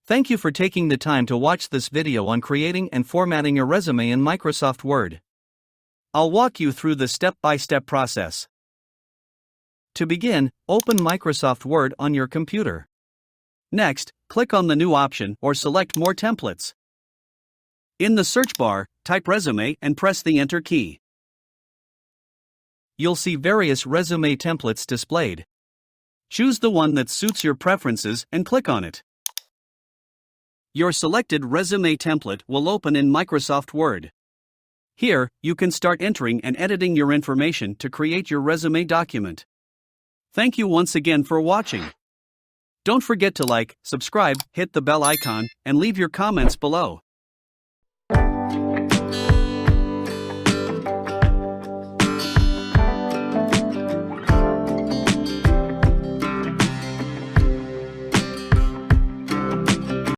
Thank you for taking the time to watch this video on creating and formatting your resume in Microsoft Word. I'll walk you through the step-by-step process. To begin, open Microsoft Word on your computer. Next, click on the New option or select More Templates. In the search bar, type Resume and press the Enter key. You'll see various resume templates displayed. Choose the one that suits your preferences and click on it. Your selected resume template will open in Microsoft Word. Here, you can start entering and editing your information to create your resume document. Thank you once again for watching. Don't forget to like, subscribe, hit the bell icon, and leave your comments below.